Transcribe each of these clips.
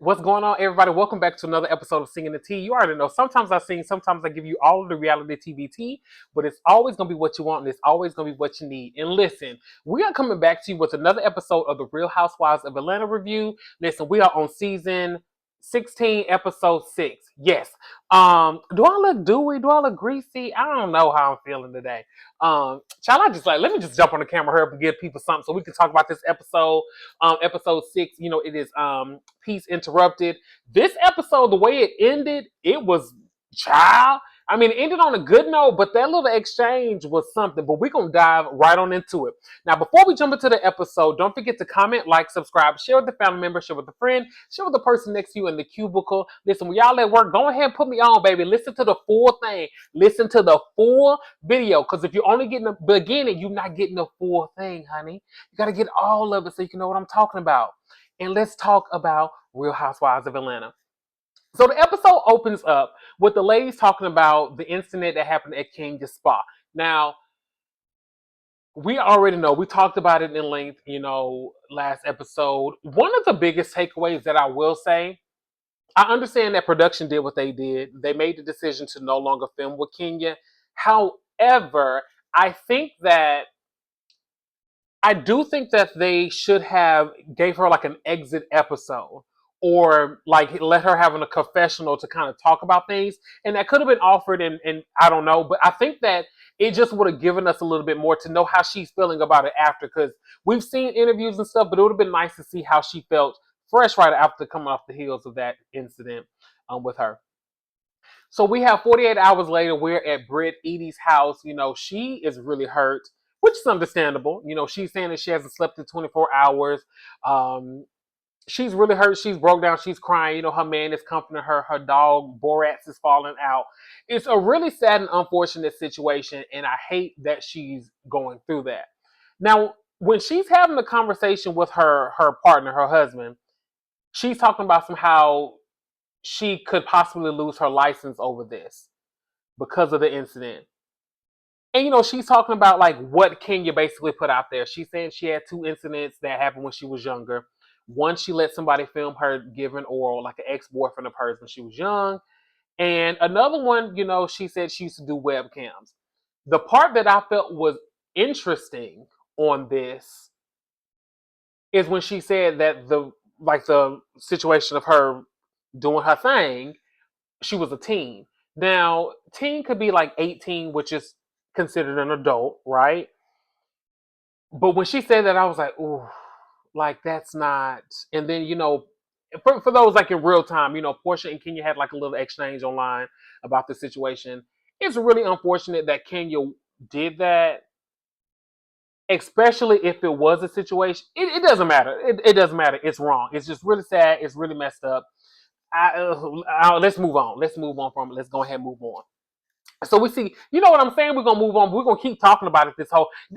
What's going on, everybody? Welcome back to another episode of Singing the Tea. You already know, sometimes I sing, sometimes I give you all of the reality TV tea, but it's always going to be what you want and it's always going to be what you need. And listen, we are coming back to you with another episode of the Real Housewives of Atlanta review. Listen, we are on season 16, episode 6. Yes. Do I look dewy? Do I look greasy? I don't know how I'm feeling today. Child, let me just jump on the camera here and give people something so we can talk about this episode. Episode 6, it is Peace Interrupted. This episode, the way it ended, it was child. I mean, it ended on a good note, but that little exchange was something. But we're going to dive right on into it. Now, before we jump into the episode, don't forget to comment, like, subscribe, share with a family member, share with a friend, share with the person next to you in the cubicle. Listen, when y'all at work, go ahead and put me on, baby. Listen to the full thing. Listen to the full video. Because if you're only getting the beginning, you're not getting the full thing, honey. You got to get all of it so you can know what I'm talking about. And let's talk about Real Housewives of Atlanta. So the episode opens up with the ladies talking about the incident that happened at Kenya's spa. Now, we already know, we talked about it in length, last episode. One of the biggest takeaways that I will say, I understand that production did what they did. They made the decision to no longer film with Kenya. However, I do think that they should have gave her like an exit episode or like let her have a confessional to kind of talk about things. And that could have been offered and I don't know, but I think that it just would have given us a little bit more to know how she's feeling about it after, because we've seen interviews and stuff, but it would have been nice to see how she felt fresh right after coming off the heels of that incident with her. So we have 48 hours later, we're at Brittanyeady's house. She is really hurt, which is understandable. She's saying that she hasn't slept in 24 hours. She's really hurt. She's broke down. She's crying. Her man is comforting her. Her dog, Borat's, is falling out. It's a really sad and unfortunate situation, and I hate that she's going through that. Now, when she's having a conversation with her partner, her husband, she's talking about somehow she could possibly lose her license over this because of the incident. And she's talking about like what Kenya basically put out there. She's saying she had 2 incidents that happened when she was younger. One, she let somebody film her giving oral, like an ex-boyfriend of hers when she was young. And another one, she said she used to do webcams. The part that I felt was interesting on this is when she said that the situation of her doing her thing, she was a teen. Now, teen could be like 18, which is considered an adult, right? But when she said that, I was like, ooh, like that's not. And then, for those like in real time, Porsha and Kenya had like a little exchange online about the situation. It's really unfortunate that Kenya did that, especially if it was a situation. It doesn't matter. It doesn't matter. It's wrong. It's just really sad. It's really messed up. Let's move on. Let's move on from it. Let's go ahead and move on. So we see, you know what I'm saying? We're gonna move on. We're gonna keep talking about it.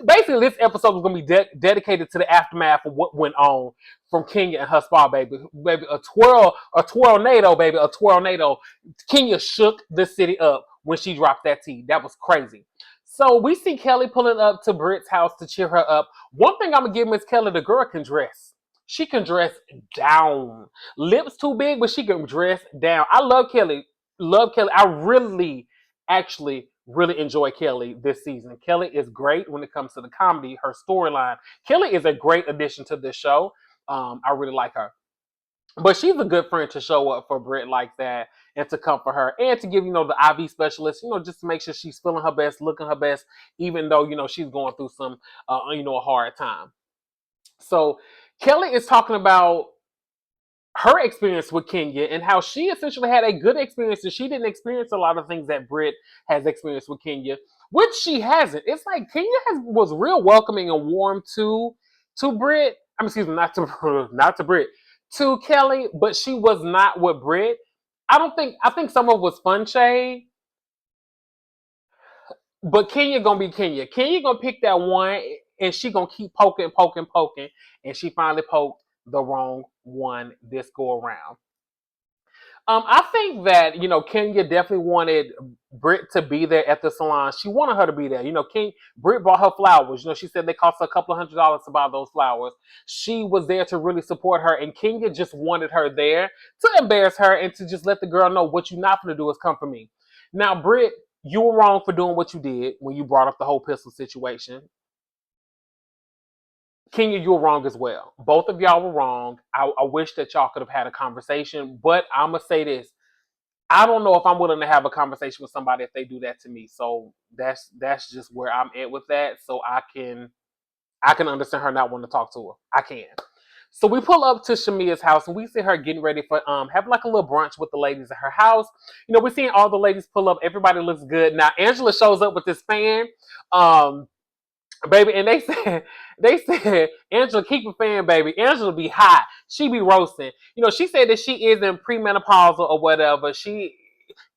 Basically, this episode is gonna be dedicated to the aftermath of what went on from Kenya and her spa, baby. Baby, a twirlnado, baby, a twirlnado. Kenya shook the city up when she dropped that tea. That was crazy. So we see Kelly pulling up to Britt's house to cheer her up. One thing I'm gonna give Miss Kelly, the girl can dress. She can dress down. Lips too big, but she can dress down. I love Kelly. Love Kelly. I actually really enjoy Kelly this season. Kelly is great when it comes to the comedy, her storyline. Kelly is a great addition to this show. I really like her. But she's a good friend to show up for Britt like that and to comfort her and to give, the IV specialist, just to make sure she's feeling her best, looking her best, even though, she's going through some, a hard time. So Kelly is talking about her experience with Kenya and how she essentially had a good experience and she didn't experience a lot of things that Britt has experienced with Kenya, which she hasn't. It's like Kenya was real welcoming and warm to Britt. Excuse me, not to Britt, to Kelly, but she was not with Britt. I think some of it was fun shade, but Kenya gonna be Kenya. Kenya gonna pick that one and she gonna keep poking, and she finally poked the wrong one this go around. I think that Kenya definitely wanted Britt to be there at the salon. She wanted her to be there. Britt bought her flowers. She said they cost her a couple of $100s to buy those flowers. She was there to really support her, and Kenya just wanted her there to embarrass her and to just let the girl know what you're not going to do is come for me. Now, Britt, you were wrong for doing what you did when you brought up the whole pistol situation. Kenya, you were wrong as well. Both of y'all were wrong. I wish that y'all could have had a conversation, but I'm gonna say this: I don't know if I'm willing to have a conversation with somebody if they do that to me. So that's just where I'm at with that. So I can understand her not wanting to talk to her. I can. So we pull up to Shamia's house and we see her getting ready for having like a little brunch with the ladies at her house. We're seeing all the ladies pull up. Everybody looks good. Now Angela shows up with this fan. Baby, and they said, Angela, keep a fan, baby. Angela be hot. She be roasting. She said that she is in premenopausal or whatever.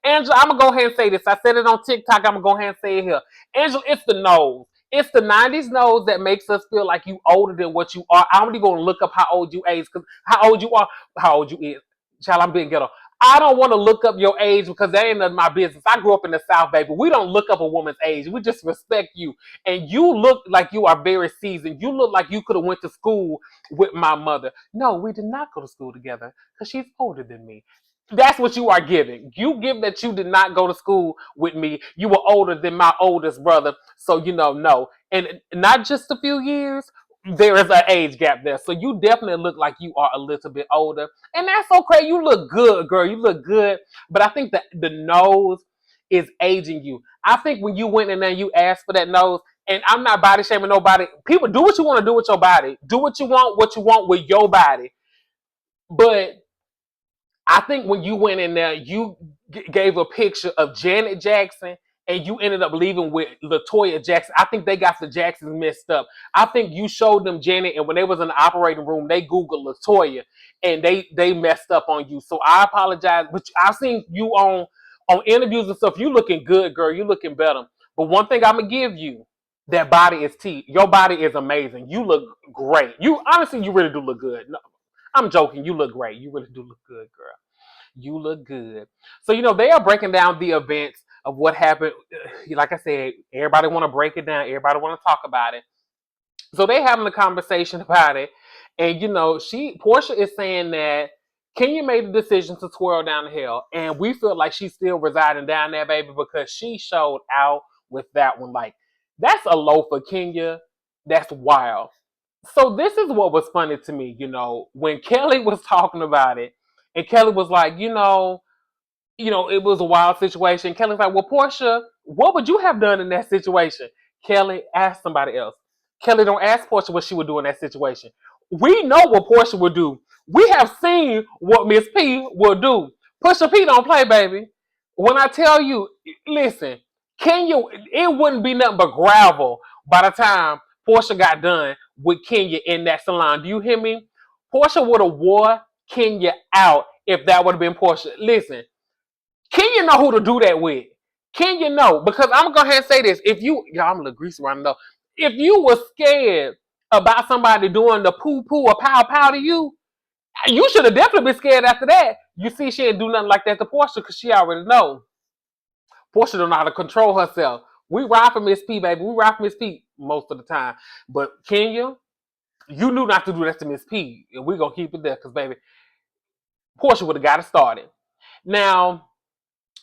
Angela, I'm gonna go ahead and say this. I said it on TikTok. I'm gonna go ahead and say it here. Angela, it's the nose. It's the 90s nose that makes us feel like you older than what you are. I'm not even gonna look up how old you age, because how old you are, how old you is. Child, I'm being ghetto. I don't want to look up your age because that ain't none of my business. I grew up in the South, baby. We don't look up a woman's age. We just respect you. And you look like you are very seasoned. You look like you could have went to school with my mother. No, we did not go to school together because she's older than me. That's what you are giving. You give that you did not go to school with me. You were older than my oldest brother. So, no. And not just a few years, there is an age gap there. So you definitely look like you are a little bit older. And that's okay. You look good, girl. You look good. But I think that the nose is aging you. I think when you went in there, you asked for that nose. And I'm not body shaming nobody. People, do what you want to do with your body. Do what you want with your body. But I think when you went in there, you gave a picture of Janet Jackson and you ended up leaving with LaToya Jackson. I think they got the Jacksons messed up. I think you showed them Janet, and when they was in the operating room, they Googled LaToya and they messed up on you. So I apologize, but I've seen you on interviews and stuff. You looking good, girl. You looking better. But one thing I'm gonna give you, that body is tea. Your body is amazing. You look great. You honestly, you really do look good. No, I'm joking. You look great. You really do look good, girl. You look good. So, they are breaking down the events of what happened. Like I said, everybody want to break it down. Everybody want to talk about it. So they having a conversation about it. And, Porsha is saying that Kenya made the decision to twirl down the hill. And we feel like she's still residing down there, baby, because she showed out with that one. Like, that's a low for Kenya. That's wild. So this is what was funny to me, when Kelly was talking about it, and Kelly was like, it was a wild situation. Kelly's like, well, Porsha, what would you have done in that situation? Kelly, ask somebody else. Kelly, don't ask Porsha what she would do in that situation. We know what Porsha would do. We have seen what Miss P will do. Pusha P don't play, baby. When I tell you, listen, Kenya, it wouldn't be nothing but gravel by the time Porsha got done with Kenya in that salon. Do you hear me? Porsha would have wore Kenya out if that would have been Porsha. Listen, Kenya know who to do that with. Kenya know, because I'm gonna go ahead and say this. If you, y'all, I'm a little greasy right now. If you were scared about somebody doing the poo poo or pow pow to you should have definitely been scared after that. You see, she didn't do nothing like that to Porsha because she already know. Porsha don't know how to control herself. We ride for Miss P, baby. We ride for Miss P most of the time. But Kenya, you knew not to do that to Miss P, and we're gonna keep it there because, baby, Porsha would have got it started. Now,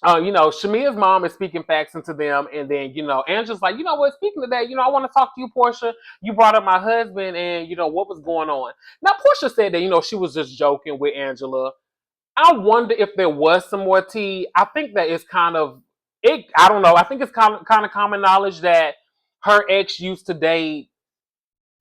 Shamia's mom is speaking facts into them, and then, Angela's like, what, speaking of that, I want to talk to you, Porsha. You brought up my husband, and, what was going on. Now, Porsha said that, she was just joking with Angela. I wonder if there was some more tea. I think that it's kind of, I don't know. I think it's kind of common knowledge that her ex used to date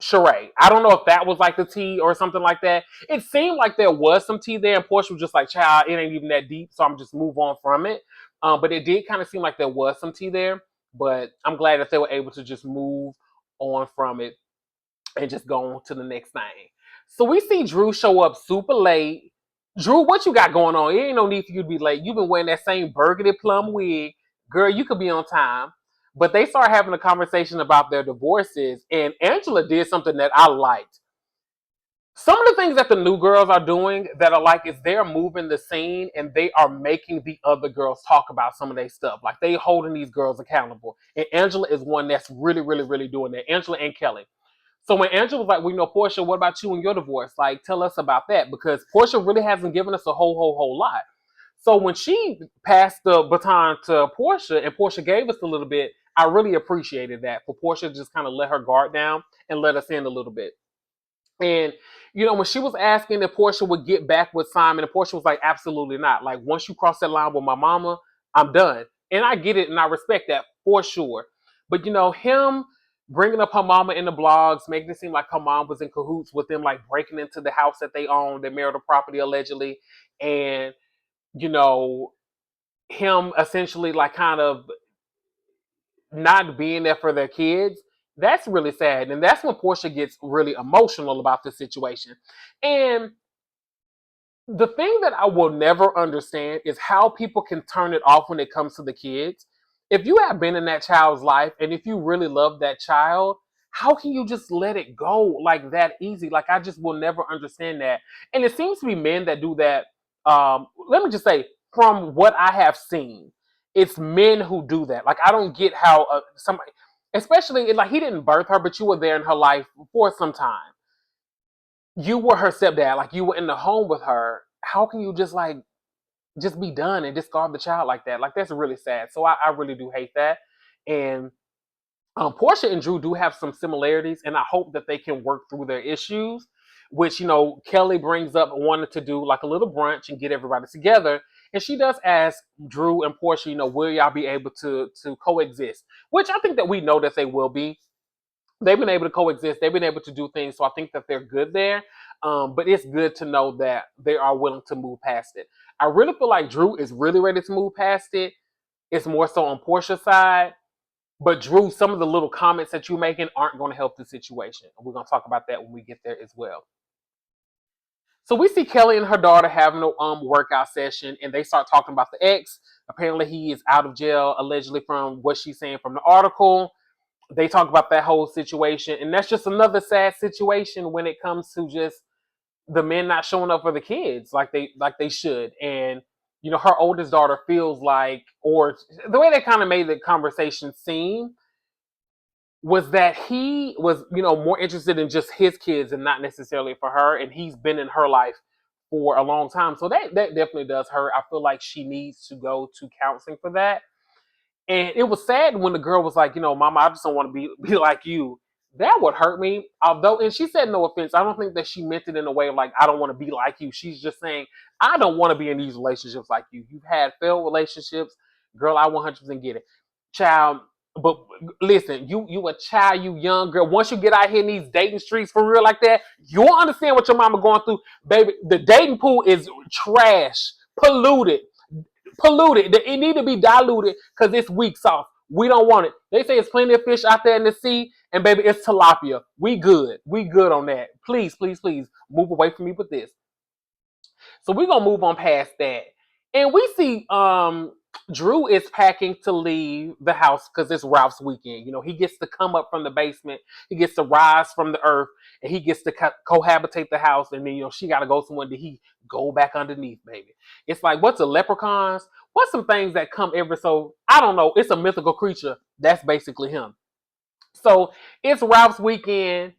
Sheree. I don't know if that was like the tea or something like that. It seemed like there was some tea there, and Porsha was just like, child, it ain't even that deep, so I'm just move on from it. But it did kind of seem like there was some tea there. But I'm glad that they were able to just move on from it and just go on to the next thing. So we see Drew show up super late. Drew, what you got going on? It ain't no need for you to be late. You've been wearing that same burgundy plum wig. Girl, you could be on time. But they start having a conversation about their divorces, and Angela did something that I liked. some of the things that the new girls are doing that are like is they're moving the scene and they are making the other girls talk about some of their stuff. Like they holding these girls accountable. And Angela is one that's really, really, really doing that. Angela and Kelly. So when Angela was like, well, Portia, what about you and your divorce? Like, tell us about that. Because Portia really hasn't given us a whole lot. So when she passed the baton to Portia and Portia gave us a little bit, I really appreciated that. For Portia to just kind of let her guard down and let us in a little bit. And when she was asking if Portia would get back with Simon, and Portia was like, absolutely not. Like, once you cross that line with my mama, I'm done. And I get it and I respect that for sure. But him bringing up her mama in the blogs, making it seem like her mom was in cahoots with them, like breaking into the house that they own, their marital property allegedly, and you know him essentially like kind of not being there for their kids, that's really sad. And that's when Portia gets really emotional about the situation. And the thing that I will never understand is how people can turn it off when it comes to the kids. If you have been in that child's life and if you really love that child, how can you just let it go like that easy? Like, I just will never understand that. And it seems to be men that do that. Let me just say, from what I have seen, it's men who do that. Like, I don't get how somebody, especially like he didn't birth her, but you were there in her life for some time. You were her stepdad, like you were in the home with her. How can you just like just be done and discard the child like that? Like, that's really sad. So I really do hate that. And Portia and Drew do have some similarities, and I hope that they can work through their issues. Which Kelly brings up wanting to do like a little brunch and get everybody together, and she does ask Drew and Portia, will y'all be able to coexist? Which I think that we know that they will be. They've been able to coexist. They've been able to do things. So I think that they're good there. But it's good to know that they are willing to move past it. I really feel like Drew is really ready to move past it. It's more so on Portia's side. But Drew, some of the little comments that you're making aren't going to help the situation. We're going to talk about that when we get there as well. So we see Kelly and her daughter having a workout session, and they start talking about the ex. Apparently, he is out of jail, allegedly, from what she's saying from the article. They talk about that whole situation, and that's just another sad situation when it comes to just the men not showing up for the kids like they should. And her oldest daughter feels like, or the way they kind of made the conversation seem was that he was more interested in just his kids and not necessarily for her, and he's been in her life for a long time. So that definitely does hurt. I feel like she needs to go to counseling for that. And it was sad when the girl was like, Mama, I just don't want to be like you. That would hurt me. Although, and she said no offense. I don't think that she meant it in a way of like, I don't want to be like you. She's just saying, I don't want to be in these relationships like you. You've had failed relationships. Girl, I 100% get it. Child, but listen, you a child, you young girl. Once you get out here in these dating streets for real like that, you'll understand what your mama going through. Baby, the dating pool is trash, polluted. It need to be diluted because it's weak sauce. We don't want it. They say it's plenty of fish out there in the sea, and baby, it's tilapia. We good. We good on that. Please, please, please move away from me with this. So we're gonna move on past that. And we see Drew is packing to leave the house because it's Ralph's weekend. He gets to come up from the basement, he gets to rise from the earth, and he gets to cohabitate the house. And then she got to go somewhere. Did he go back underneath, baby? It's like, what's the leprechauns? What's some things that come every so, I don't know. It's a mythical creature. That's basically him. So it's Ralph's weekend,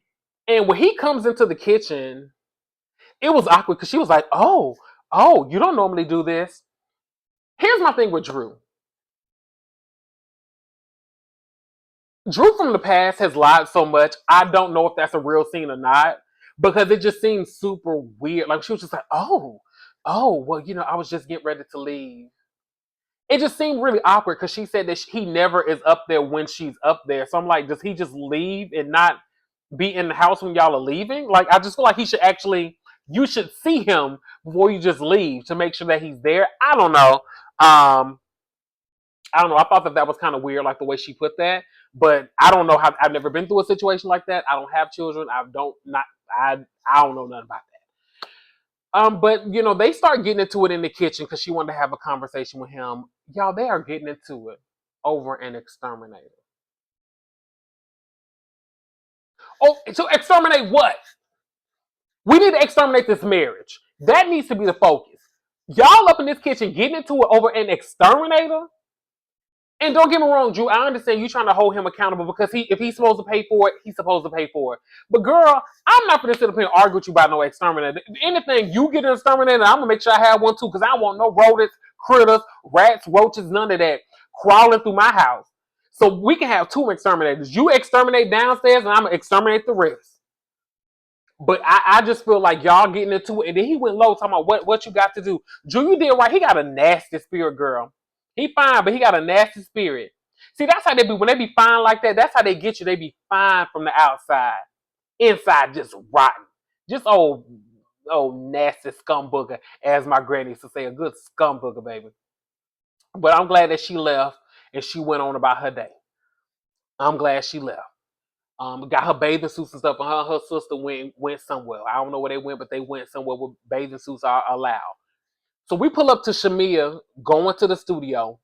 and when he comes into the kitchen, it was awkward because she was like, oh, you don't normally do this. Here's my thing with Drew. Drew from the past has lied so much. I don't know if that's a real scene or not because it just seems super weird. Like, she was just like, well, I was just getting ready to leave. It just seemed really awkward because she said that he never is up there when she's up there. So I'm like, does he just leave and not be in the house when y'all are leaving? Like, I just feel like you should see him before you just leave to make sure that he's there. I don't know. I don't know. I thought that was kind of weird, like the way she put that. But I don't know how. I've never been through a situation like that. I don't have children. I don't know nothing about that. But they start getting into it in the kitchen because she wanted to have a conversation with him. Y'all, they are getting into it over an exterminator. Oh, so exterminate what? We need to exterminate this marriage. That needs to be the focus. Y'all up in this kitchen getting into it over an exterminator. And don't get me wrong, Drew. I understand you trying to hold him accountable because if he's supposed to pay for it, he's supposed to pay for it. But girl, I'm not gonna sit up here and argue with you about no exterminator. If anything, you get an exterminator, I'm gonna make sure I have one too, because I don't want no rodents, critters, rats, roaches, none of that crawling through my house. So we can have two exterminators. You exterminate downstairs, and I'm gonna exterminate the rest. But I just feel like y'all getting into it. And then he went low talking about what you got to do. Drew, you did right. He got a nasty spirit, girl. He fine, but he got a nasty spirit. See, that's how they be. When they be fine like that, that's how they get you. They be fine from the outside. Inside, just rotten. Just old nasty scumbooger, as my granny used to say. A good scumbooger, baby. But I'm glad that she left and she went on about her day. I'm glad she left. Got her bathing suits and stuff, and her sister went somewhere. I don't know where they went, but they went somewhere where bathing suits are allowed. So we pull up to Shamia going to the studio,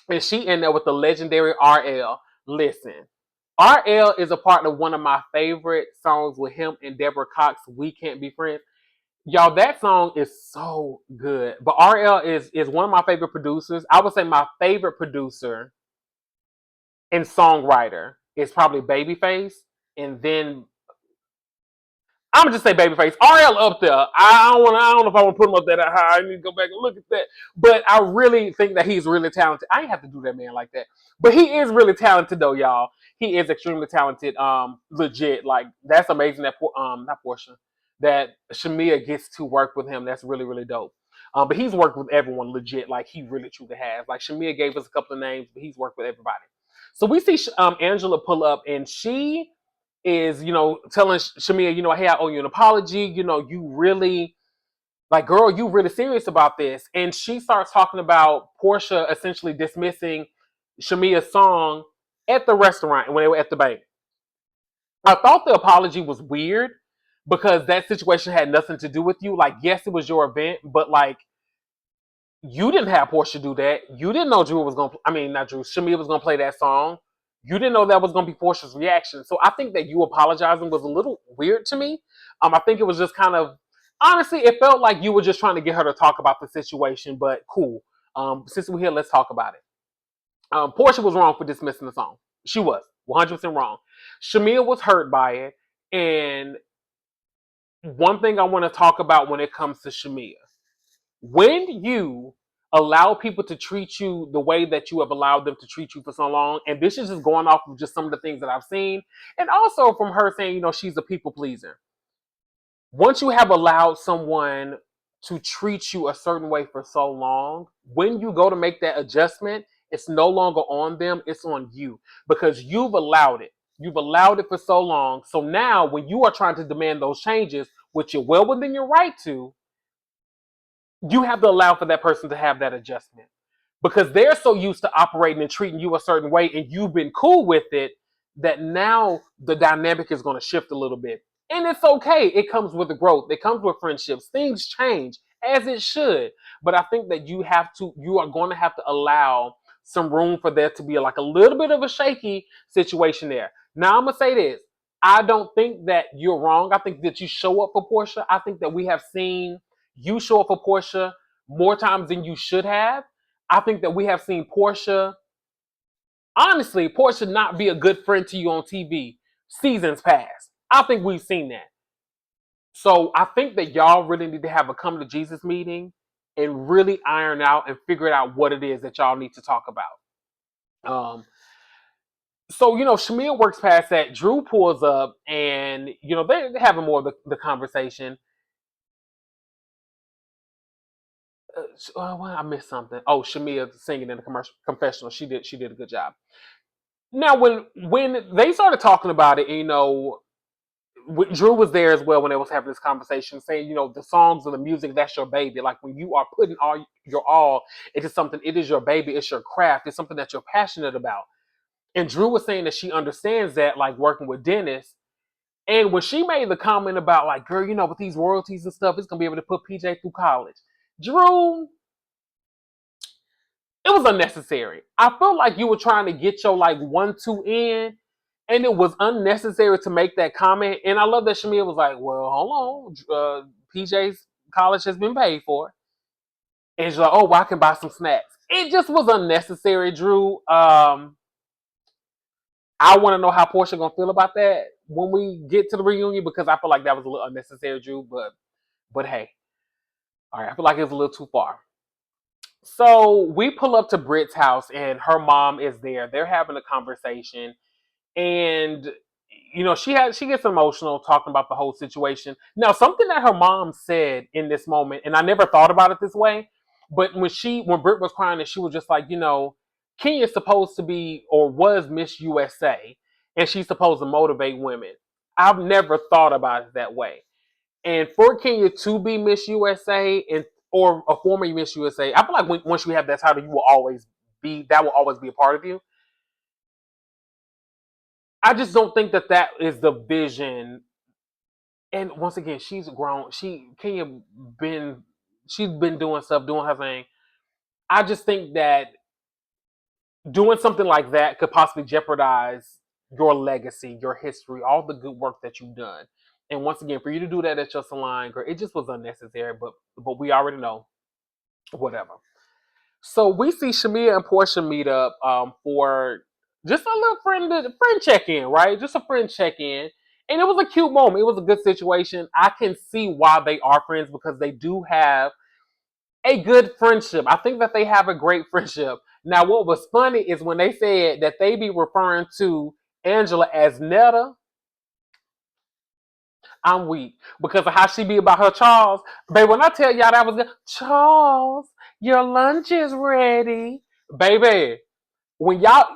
and she in there with the legendary RL. Listen, RL is a part of one of my favorite songs with him and Deborah Cox. We Can't Be Friends. Y'all, that song is so good. But RL is one of my favorite producers. I would say my favorite producer and songwriter is probably Babyface, and then I'm gonna just say Babyface. RL up there. I don't know if I want to put him up there that high. I need to go back and look at that. But I really think that he's really talented. I ain't have to do that man like that. But he is really talented though, y'all. He is extremely talented. Legit. Like that's amazing that not Portia, that Shamia gets to work with him. That's really, really dope. But he's worked with everyone legit, like he really truly has. Like Shamia gave us a couple of names, but he's worked with everybody. So we see Angela pull up, and she is, telling Shamia, hey, I owe you an apology. You really, like, girl, you really serious about this. And she starts talking about Porsha essentially dismissing Shamia's song at the restaurant when they were at the bank. I thought the apology was weird because that situation had nothing to do with you. Like, yes, it was your event, but like, you didn't have Porsha do that. You didn't know Drew was going to, I mean, not Drew, Shamia was going to play that song. You didn't know that was going to be Porsha's reaction. So I think that you apologizing was a little weird to me. I think it was just kind of, honestly, it felt like you were just trying to get her to talk about the situation, but cool. Since we're here, let's talk about it. Porsha was wrong for dismissing the song. She was 100% wrong. Shamia was hurt by it. And one thing I want to talk about when it comes to Shamia, when you allow people to treat you the way that you have allowed them to treat you for so long, and this is just going off of just some of the things that I've seen, and also from her saying, she's a people pleaser. Once you have allowed someone to treat you a certain way for so long, when you go to make that adjustment, it's no longer on them, it's on you, because you've allowed it. You've allowed it for so long. So now when you are trying to demand those changes, which you're well within your right to, you have to allow for that person to have that adjustment, because they're so used to operating and treating you a certain way, and you've been cool with it, that now the dynamic is going to shift a little bit. And it's okay. It comes with the growth. It comes with friendships. Things change as it should. But I think that you are going to have to allow some room for there to be like a little bit of a shaky situation there. Now I'm going to say this. I don't think that you're wrong. I think that you show up for Porsha. I think that we have seen you show up for Porsha more times than you should have. I think that we have seen Porsha, honestly, Porsha not be a good friend to you on TV seasons past. I think we've seen that. So I think that y'all really need to have a come to Jesus meeting and really iron out and figure out what it is that y'all need to talk about. So, Shamia works past that. Drew pulls up and, they're having more of the conversation. I missed something. Oh, Shamia singing in the commercial confessional. She did a good job. Now, when they started talking about it, Drew was there as well when they was having this conversation, saying, the songs and the music, that's your baby. Like when you are putting all your all into something, it is your baby, it's your craft, it's something that you're passionate about. And Drew was saying that she understands that, like working with Dennis. And when she made the comment about like, girl, with these royalties and stuff, it's gonna be able to put PJ through college. Drew, it was unnecessary. I felt like you were trying to get your like 1-2 in, And it was unnecessary to make that comment. And I love that Shamia was like, well, hold on. PJ's college has been paid for. And she's like, oh, well, I can buy some snacks. It just was unnecessary, Drew. I want to know how Porsha gonna feel about that when we get to the reunion, because I feel like that was a little unnecessary, Drew. But hey, all right, I feel like it was a little too far. So we pull up to Britt's house and her mom is there. They're having a conversation, and she gets emotional talking about the whole situation. Now, something that her mom said in this moment, and I never thought about it this way, but when Britt was crying, and she was just like, Kenya's supposed to be or was Miss USA, and she's supposed to motivate women. I've never thought about it that way. And for Kenya to be Miss USA or a former Miss USA, I feel like once you have that title, you will always be a part of you. I just don't think that is the vision. And once again, she's grown. She's been doing stuff, doing her thing. I just think that doing something like that could possibly jeopardize your legacy, your history, all the good work that you've done. And once again, for you to do that at your salon, girl, it just was unnecessary. But we already know, whatever. So we see Shamia and Porsha meet up for just a little friend check-in, right? Just a friend check-in. And it was a cute moment. It was a good situation. I can see why they are friends, because they do have a good friendship. I think that they have a great friendship. Now, what was funny is when they said that they be referring to Angela as Netta. I'm weak because of how she be about her Charles. Baby, when I tell y'all that was good, Charles, your lunch is ready. Baby, when y'all,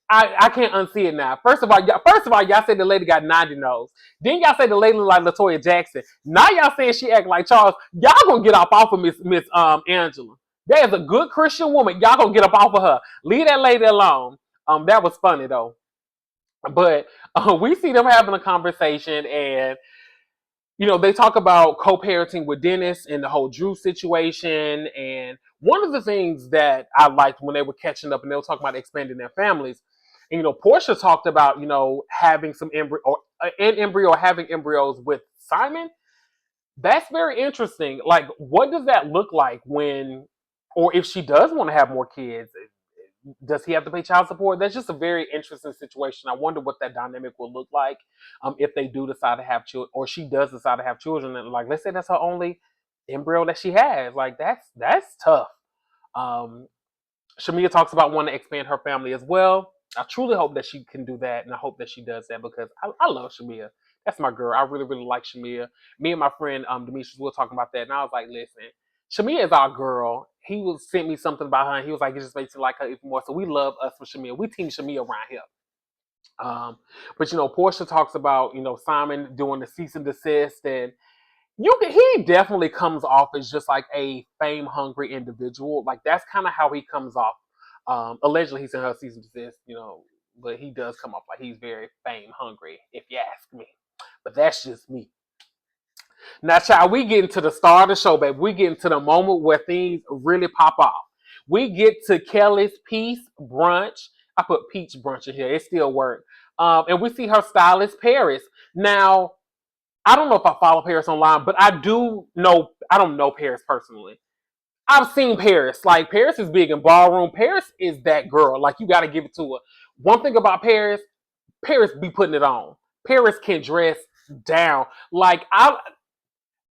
I can't unsee it now. First of all, y'all said the lady got 90 nose. Then y'all said the lady look like LaToya Jackson. Now y'all saying she act like Charles. Y'all gonna get off of Miss Angela. That is a good Christian woman. Y'all gonna get up off of her. Leave that lady alone. That was funny though. But we see them having a conversation, and they talk about co-parenting with Dennis and the whole Drew situation. And one of the things that I liked when they were catching up and they were talking about expanding their families, and Porsha talked about having some embryo or having embryos with Simon. That's very interesting. Like, what does that look like or if she does want to have more kids? Does he have to pay child support? That's just a very interesting situation. I wonder what that dynamic will look like if they do decide to have children, or she does decide to have children. And like, let's say that's her only embryo that she has. Like, that's tough. Um, Shamia talks about wanting to expand her family as well. I truly hope that she can do that, and I hope that she does that, because I love Shamia. That's my girl. I really, really like Shamia. Me and my friend Demetrius, we were talking about that, and I was like, listen, Shamia is our girl. He sent me something about her, and he was like, it just makes me like her even more. So we love us for Shamia. We team Shamia around here. But Porsha talks about Simon doing the cease and desist, and he definitely comes off as just like a fame hungry individual. Like, that's kind of how he comes off. Allegedly, he's in her cease and desist, but he does come off like he's very fame hungry, if you ask me. But that's just me. Now, child, we get into the star of the show, baby. We get into the moment where things really pop off. We get to Kelly's Peace Brunch. I put peach brunch in here. It still works. And we see her stylist, Paris. Now, I don't know if I follow Paris online, but I don't know Paris personally. I've seen Paris. Like, Paris is big in ballroom. Paris is that girl. Like, you got to give it to her. One thing about Paris be putting it on. Paris can dress down. Like, I'm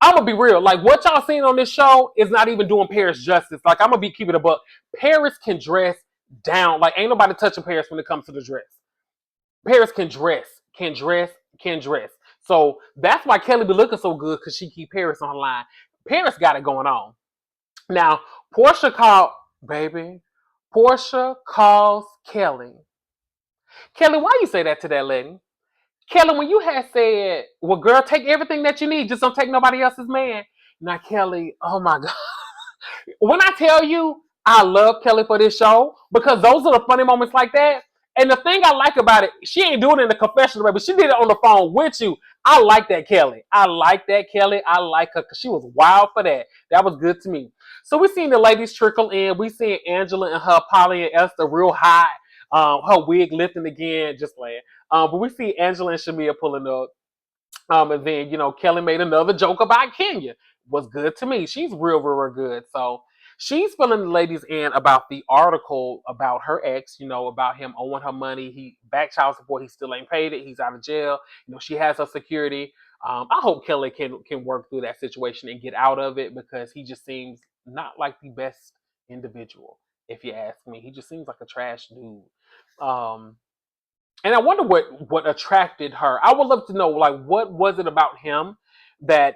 gonna be real. Like, what y'all seen on this show is not even doing Paris justice. Like, I'm gonna be keeping it a buck. Paris can dress down. Like, ain't nobody touching Paris when it comes to the dress. Paris can dress. So that's why Kelly be looking so good, because she keep Paris on her line. Paris got it going on. Now, Porsha calls Kelly. Kelly, why you say that to that lady? Kelly, when you had said, well, girl, take everything that you need, just don't take nobody else's man. Now, Kelly, oh my God. When I tell you, I love Kelly for this show, because those are the funny moments like that. And the thing I like about it, she ain't doing it in the confessional, but she did it on the phone with you. I like that, Kelly. I like her, because she was wild for that. That was good to me. So we seen the ladies trickle in. We seen Angela and her, Polly and Esther, real high. Her wig lifting again, just playing. But we see Angela and Shamia pulling up. And then, Kelly made another joke about Kenya. Was good to me. She's real good. So she's filling the ladies in about the article about her ex, about him owing her money. He back child support. He still ain't paid it. He's out of jail. She has her security. I hope Kelly can work through that situation and get out of it because he just seems not like the best individual, if you ask me. He just seems like a trash dude. And I wonder what attracted her. I would love to know, like, what was it about him that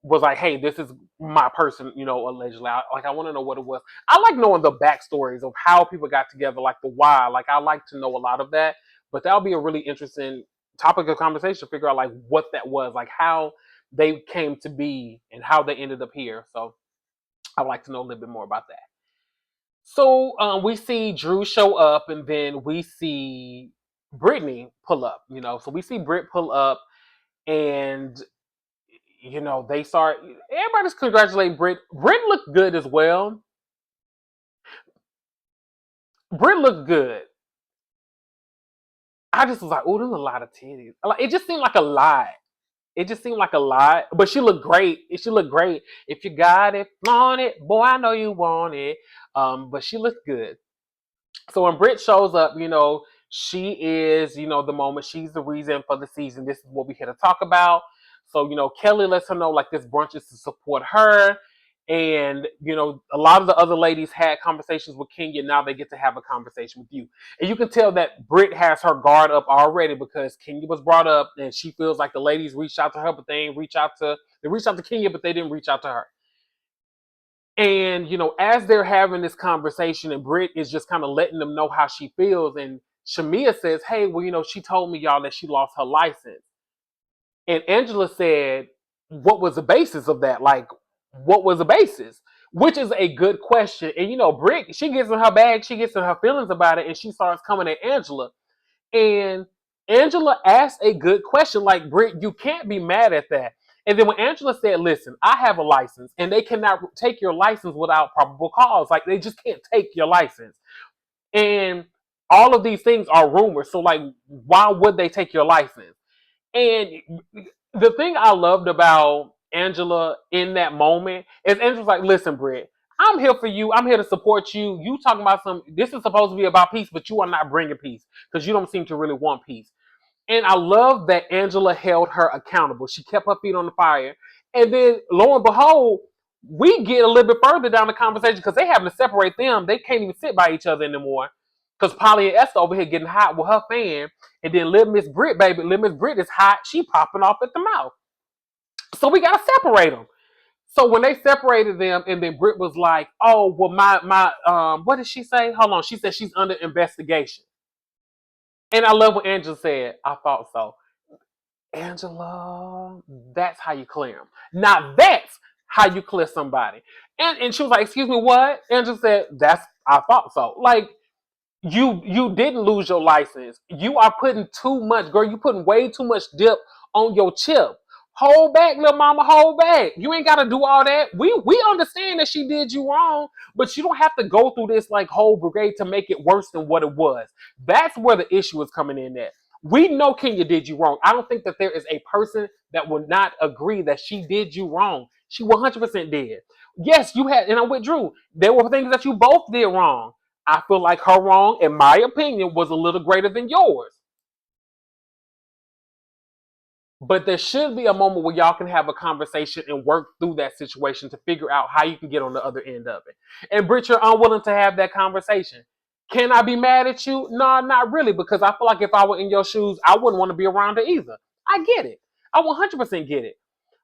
was like, hey, this is my person, allegedly. I want to know what it was. I like knowing the backstories of how people got together, like the why. Like, I like to know a lot of that. But that'll be a really interesting topic of conversation to figure out, like, what that was, like, how they came to be and how they ended up here. So I'd like to know a little bit more about that. So we see Drew show up, and then we see Brittany pull up. So we see Britt pull up, and they start. Everybody's congratulating Britt. Britt looked good as well. Britt looked good. I just was like, oh, there's a lot of titties. Like, it just seemed like a lot. It just seemed like a lot, but she looked great. She looked great. If you got it, flaunt it, boy, I know you want it. But she looked good. So when Britt shows up, she is, the moment. She's the reason for the season. This is what we're here to talk about. So, Kelly lets her know, like, this brunch is to support her. And, a lot of the other ladies had conversations with Kenya. Now they get to have a conversation with you. And you can tell that Britt has her guard up already because Kenya was brought up and she feels like the ladies reached out to her, but they reached out to Kenya, but they didn't reach out to her. And, as they're having this conversation and Britt is just kind of letting them know how she feels. And Shamia says, hey, well, she told me, y'all, that she lost her license. And Angela said, what was the basis of that? Like, what was the basis? Which is a good question. And, Britt, she gets in her bag, she gets in her feelings about it, and she starts coming at Angela. And Angela asked a good question, like, Britt, you can't be mad at that. And then when Angela said, listen, I have a license and they cannot take your license without probable cause. Like, they just can't take your license. And all of these things are rumors. So, like, why would they take your license? And the thing I loved about Angela in that moment is Angela's like, listen, Britt, I'm here for you. I'm here to support you. You talking about this is supposed to be about peace, but you are not bringing peace because you don't seem to really want peace. And I love that Angela held her accountable. She kept her feet on the fire. And then, lo and behold, we get a little bit further down the conversation because they having to separate them. They can't even sit by each other anymore. Because Polly and Esther over here getting hot with her fan. And then Little Miss Britt, baby. Little Miss Britt is hot. She popping off at the mouth. So we got to separate them. So when they separated them, and then Britt was like, oh, well, what did she say? Hold on. She said she's under investigation. And I love what Angela said. I thought so. Angela, that's how you clear them. Now that's how you clear somebody. And she was like, excuse me, what? Angela said, I thought so. Like, you didn't lose your license. You are putting too much, girl. You putting way too much dip on your chip. Hold back, little mama, hold back. You ain't gotta do all that. We understand that she did you wrong, but you don't have to go through this like whole brigade to make it worse than what it was. That's where the issue is coming in at. We know Kenya did you wrong. I don't think that there is a person that would not agree that she did you wrong. She 100% did. Yes, you had, and I'm with Drew. There were things that you both did wrong. I feel like her wrong, in my opinion, was a little greater than yours. But there should be a moment where y'all can have a conversation and work through that situation to figure out how you can get on the other end of it. And Britt, you're unwilling to have that conversation. Can I be mad at you? No, not really, because I feel like if I were in your shoes, I wouldn't want to be around her either. I get it. I 100% get it.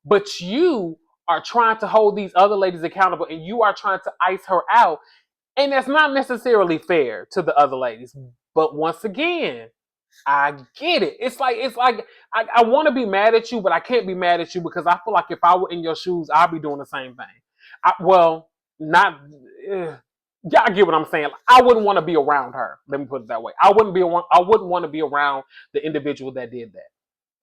But you are trying to hold these other ladies accountable and you are trying to ice her out. And that's not necessarily fair to the other ladies. But once again, I get it. It's like I want to be mad at you, but I can't be mad at you because I feel like if I were in your shoes, I'd be doing the same thing. Not. Yeah, I get what I'm saying. I wouldn't want to be around her. Let me put it that way. I wouldn't want to be around the individual that did that.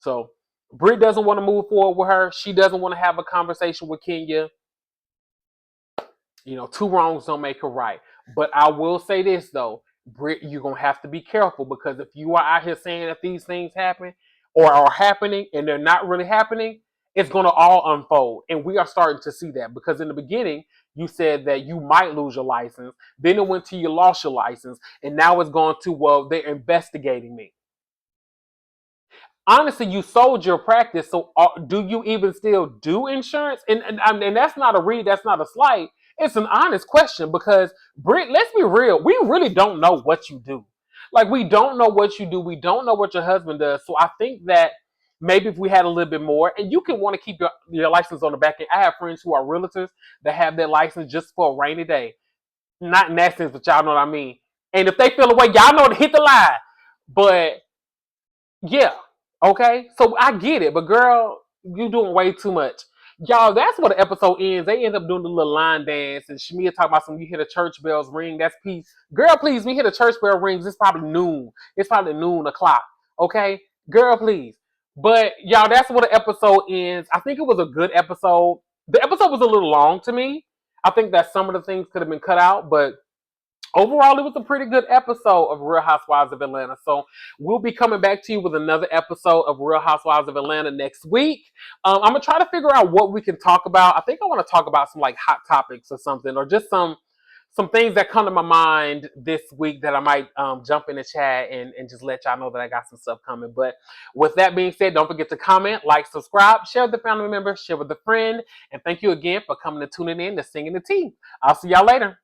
So Britt doesn't want to move forward with her. She doesn't want to have a conversation with Kenya. Two wrongs don't make a right. But I will say this though. Britt, you're gonna have to be careful, because if you are out here saying that these things happen or are happening and they're not really happening, it's gonna all unfold. And we are starting to see that, because in the beginning you said that you might lose your license, then it went to you lost your license, and now it's going to, well, they're investigating me. Honestly, you sold your practice, so do you even still do insurance? And that's not a read, that's not a slight. It's an honest question, because Britt, let's be real, we really don't know what you do. Like, we don't know what you do. We don't know what your husband does. So I think that maybe if we had a little bit more, and you can want to keep your license on the back end. I have friends who are realtors that have their license just for a rainy day. Not in that sense, but y'all know what I mean. And if they feel away, y'all know to hit the line. But yeah. Okay. So I get it, but girl, you doing way too much. Y'all, that's where the episode ends. They end up doing the little line dance, and Shamia talk about some, you hear the church bells ring. That's peace. Girl, please, we hear the church bell rings. It's probably noon. It's probably noon o'clock. Okay? Girl, please. But y'all, that's where the episode ends. I think it was a good episode. The episode was a little long to me. I think that some of the things could have been cut out, but overall, it was a pretty good episode of Real Housewives of Atlanta. So we'll be coming back to you with another episode of Real Housewives of Atlanta next week. I'm gonna try to figure out what we can talk about. I think I want to talk about some like hot topics or something, or just some things that come to my mind this week that I might jump in the chat and just let y'all know that I got some stuff coming. But with that being said, don't forget to comment, like, subscribe, share with the family member, share with a friend, and thank you again for coming and tuning in to Singing the Tea. I'll see y'all later.